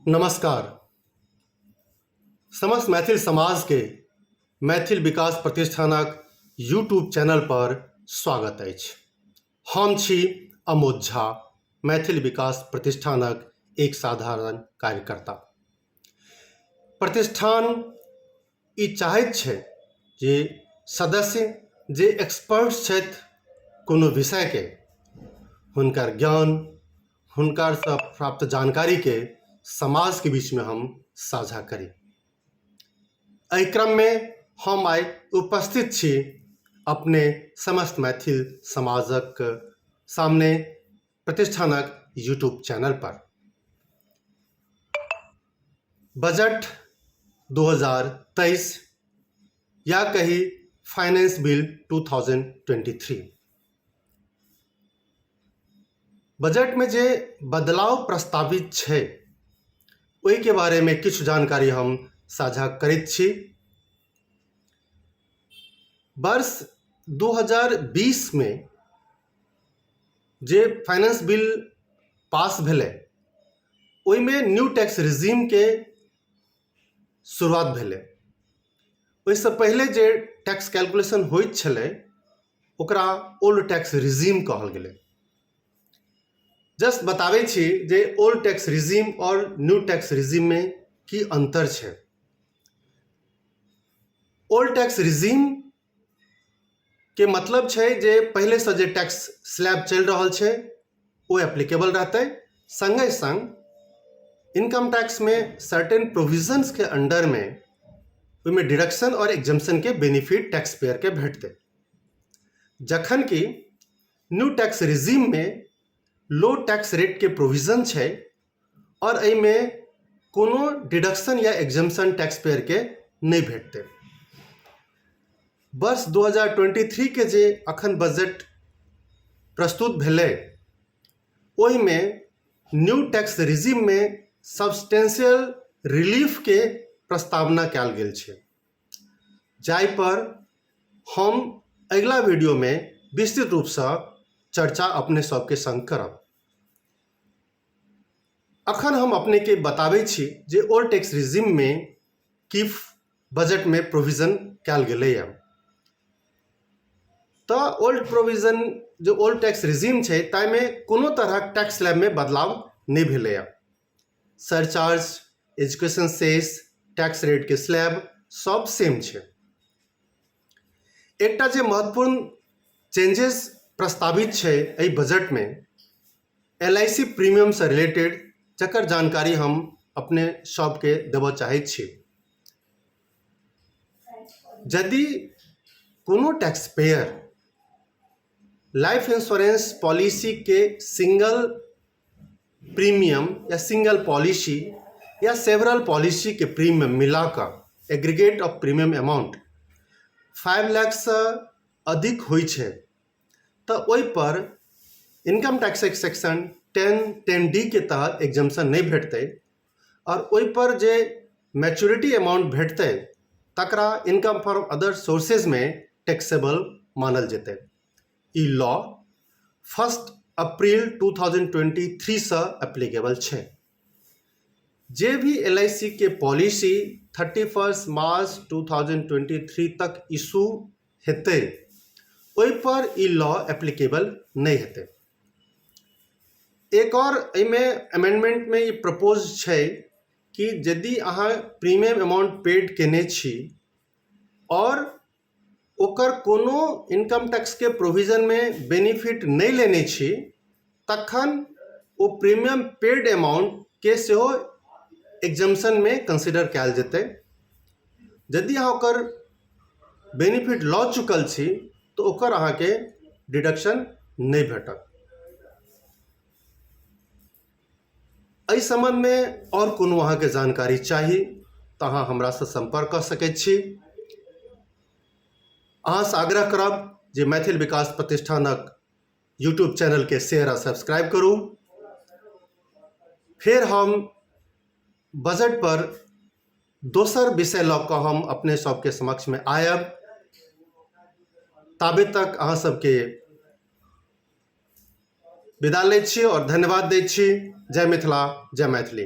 नमस्कार। समस्त मैथिल समाज के मैथिल विकास प्रतिष्ठानक यूट्यूब चैनल पर स्वागत अछि। हम छी अमोद झा, मैथिल विकास प्रतिष्ठानक एक साधारण कार्यकर्ता। प्रतिष्ठान ई चाहैत छै जे सदस्य जे एक्सपर्ट्स छथि कोनो विषयके, हुनकर ज्ञान, हुनकरसँ प्राप्त जानकारी के समाज के बीच में हम साझा करी। एहि क्रम में हम आइ उपस्थित छी अपने समस्त मैथिल समाजक सामने प्रतिष्ठानक यूट्यूब चैनल पर। बजट 2023 या कही फाइनेंस बिल 2023। बजट में जे बदलाव प्रस्तावित छै ओहि के बारे में किछु जानकारी हम साझा करैत छी। वर्ष 2020 में जे फाइनेंस बिल पास भेलै ओहि में न्यू टैक्स रिजीम के शुरुआत भेलै। ओहिसँ पहिले जे टैक्स कैलकुलेशन होइत छलै ओकरा ओल्ड टैक्स रिजीम कहल गेलै। जस्ट बताबै छी जे ओल्ड टैक्स रिजीम और न्यू टैक्स रिजीम में की अंतर छै। ओल्ड टैक्स रिजीम के मतलब छै जे पहले से जे टैक्स स्लैब चल रहल छै वो एप्लीकेबल रहतै। संगे संग इनकम टैक्स में सर्टेन प्रोविजंस के अंडर में ओहिमे डिडक्शन और एग्जम्पशन के बेनिफिट टैक्स पेयर के भेटतै। जखन कि न्यू टैक्स रिजीम में लो टैक्स रेट के प्रोविजन छै और एहि में कोनो डिडक्शन या एग्जम्पशन टैक्स पेयर के नहीं भेटतै। वर्ष 2023 के जे अखन बजट प्रस्तुत भेलै ओहि में न्यू टैक्स रिजीम में सब्सटेंशियल रिलीफ के प्रस्तावना कयल गेल छै, जाहि पर हम अगला वीडियो में विस्तृत रूप से चर्चा अपने सबके संग करब। अखन हम अपने के बताबै छी जे ओल्ड टैक्स रिजीम में की बजट में प्रोविजन कयल गेलैए। तो ओल्ड प्रोविजन जो ओल्ड टैक्स रिजीम छै ताहि में कोनो तरहक टैक्स स्लैब में बदलाव नहीं भेलैए। Surcharge, education cess, tax rate के स्लैब सब सेम छै। एकटा जे महत्वपूर्ण चेंजेस प्रस्तावित छै एहि बजट में LIC प्रीमियम से रिलेटेड, जकर जानकारी हम अपने सबके देबऽ चाहैत छी। यदि कोनो tax payer life insurance policy के सिंगल प्रीमियम या सिंगल पॉलिसी या सेवरल पॉलिसी के प्रीमियम मिलाकर aggregate of premium amount 5 lakh से अधिक होइ छै तो ओहि पर इनकम टैक्स सेक्शन 10(10)D के तहत एग्जम्पशन नहीं भेटतै और ओहि पर जे मैच्योरिटी अमाउंट भेटतै तकरा इनकम फ्रॉम अदर सोर्सेज में टैक्सेबल मानल जेतै। ई लॉ 1 अप्रैल 2023 से एप्लीकेबल छै। जे भी LIC के पॉलिसी 31 मार्च 2023 तक इशू हेतै ओहि पर ई लॉ एप्लीकेबल नहीं हेतै। एक और एहिमें अमेंडमेंट में ये प्रपोज छै कि यदि अहाँ प्रीमियम अमाउंट पेड केने छी और ओकर कोनो इनकम टैक्स के प्रोविजन में बेनिफिट नहीं लेने छी तखन वो प्रीमियम पेड अमाउंट के सेहो एग्जम्पशन में कंसिडर कयल जेतै। यदि अहाँ ओकर बेनिफिट लऽ चुकल छी तो ओकर अहाँ के डिडक्शन नहीं भेटत। एहि संबंध में और कोनो अहाँ के जानकारी चाही तो अहाँ हमरा से संपर्क कर सकैत छी। अहाँ से आग्रह करब जे मैथिल विकास प्रतिष्ठानक यूट्यूब चैनल के शेयर आ सब्सक्राइब करू। फिर हम बजट पर दोसर विषय लऽ कऽ हम अपने सबके समक्ष में आयब। ताबे तक अहाँ सबके विदा लै छी और धन्यवाद दै छी। जय मिथिला, जय मैथिली।